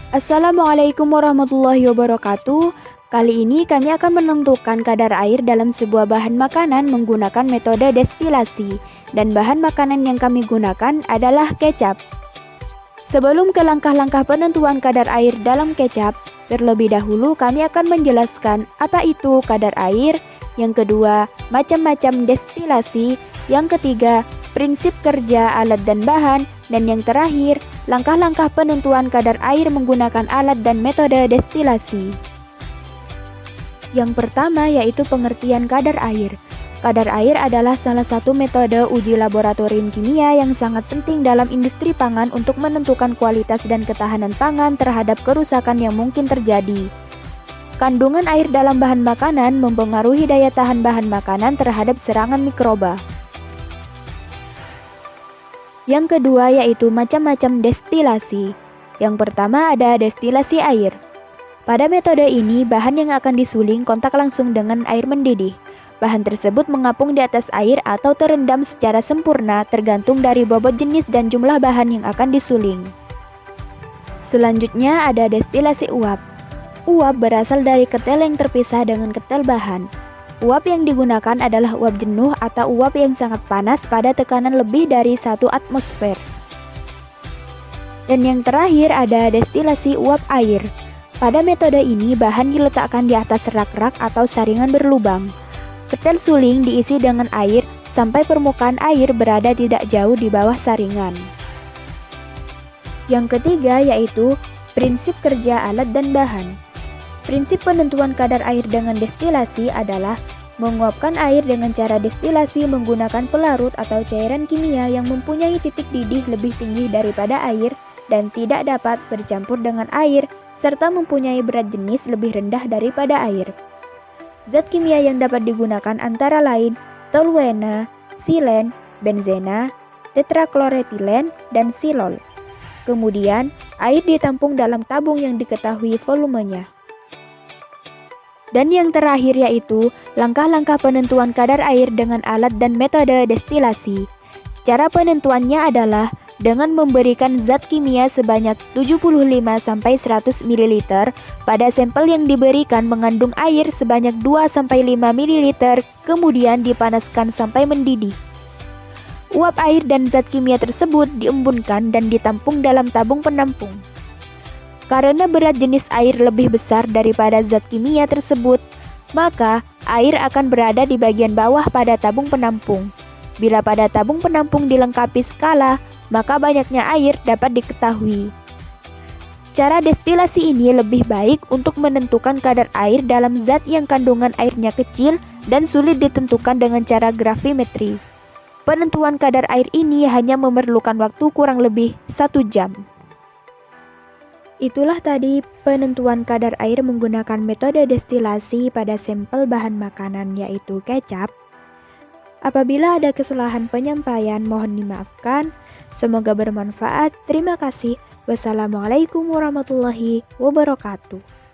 Assalamualaikum warahmatullahi wabarakatuh. Kali ini kami akan menentukan kadar air dalam sebuah bahan makanan menggunakan metode destilasi. Dan bahan makanan yang kami gunakan adalah kecap. Sebelum ke langkah-langkah penentuan kadar air dalam kecap, terlebih dahulu kami akan menjelaskan apa itu kadar air. Yang kedua, macam-macam destilasi. Yang ketiga, prinsip kerja alat dan bahan. Dan yang terakhir, langkah-langkah penentuan kadar air menggunakan alat dan metode destilasi. Yang pertama yaitu pengertian kadar air. Kadar air adalah salah satu metode uji laboratorium kimia yang sangat penting dalam industri pangan untuk menentukan kualitas dan ketahanan pangan terhadap kerusakan yang mungkin terjadi. Kandungan air dalam bahan makanan mempengaruhi daya tahan bahan makanan terhadap serangan mikroba. Yang kedua yaitu macam-macam destilasi. Yang pertama ada destilasi air. Pada metode ini, bahan yang akan disuling kontak langsung dengan air mendidih. Bahan tersebut mengapung di atas air atau terendam secara sempurna tergantung dari bobot jenis dan jumlah bahan yang akan disuling. Selanjutnya ada destilasi uap. Uap berasal dari ketel yang terpisah dengan ketel bahan. Uap yang digunakan adalah uap jenuh atau uap yang sangat panas pada tekanan lebih dari 1 atmosfer. Dan yang terakhir ada destilasi uap air. Pada metode ini bahan diletakkan di atas rak-rak atau saringan berlubang. Ketel suling diisi dengan air sampai permukaan air berada tidak jauh di bawah saringan. Yang ketiga yaitu prinsip kerja alat dan bahan. Prinsip penentuan kadar air dengan destilasi adalah menguapkan air dengan cara destilasi menggunakan pelarut atau cairan kimia yang mempunyai titik didih lebih tinggi daripada air dan tidak dapat bercampur dengan air serta mempunyai berat jenis lebih rendah daripada air. Zat kimia yang dapat digunakan antara lain toluena, silen, benzena, tetrakloretilen, dan silol. Kemudian, air ditampung dalam tabung yang diketahui volumenya. Dan yang terakhir yaitu langkah-langkah penentuan kadar air dengan alat dan metode destilasi. Cara penentuannya adalah dengan memberikan zat kimia sebanyak 75-100 ml pada sampel yang diberikan mengandung air sebanyak 2-5 ml, kemudian dipanaskan sampai mendidih. Uap air dan zat kimia tersebut diembunkan dan ditampung dalam tabung penampung. Karena berat jenis air lebih besar daripada zat kimia tersebut, maka air akan berada di bagian bawah pada tabung penampung. Bila pada tabung penampung dilengkapi skala, maka banyaknya air dapat diketahui. Cara destilasi ini lebih baik untuk menentukan kadar air dalam zat yang kandungan airnya kecil dan sulit ditentukan dengan cara gravimetri. Penentuan kadar air ini hanya memerlukan waktu kurang lebih 1 jam. Itulah tadi penentuan kadar air menggunakan metode destilasi pada sampel bahan makanan yaitu kecap. Apabila ada kesalahan penyampaian mohon dimaafkan. Semoga bermanfaat. Terima kasih. Wassalamualaikum warahmatullahi wabarakatuh.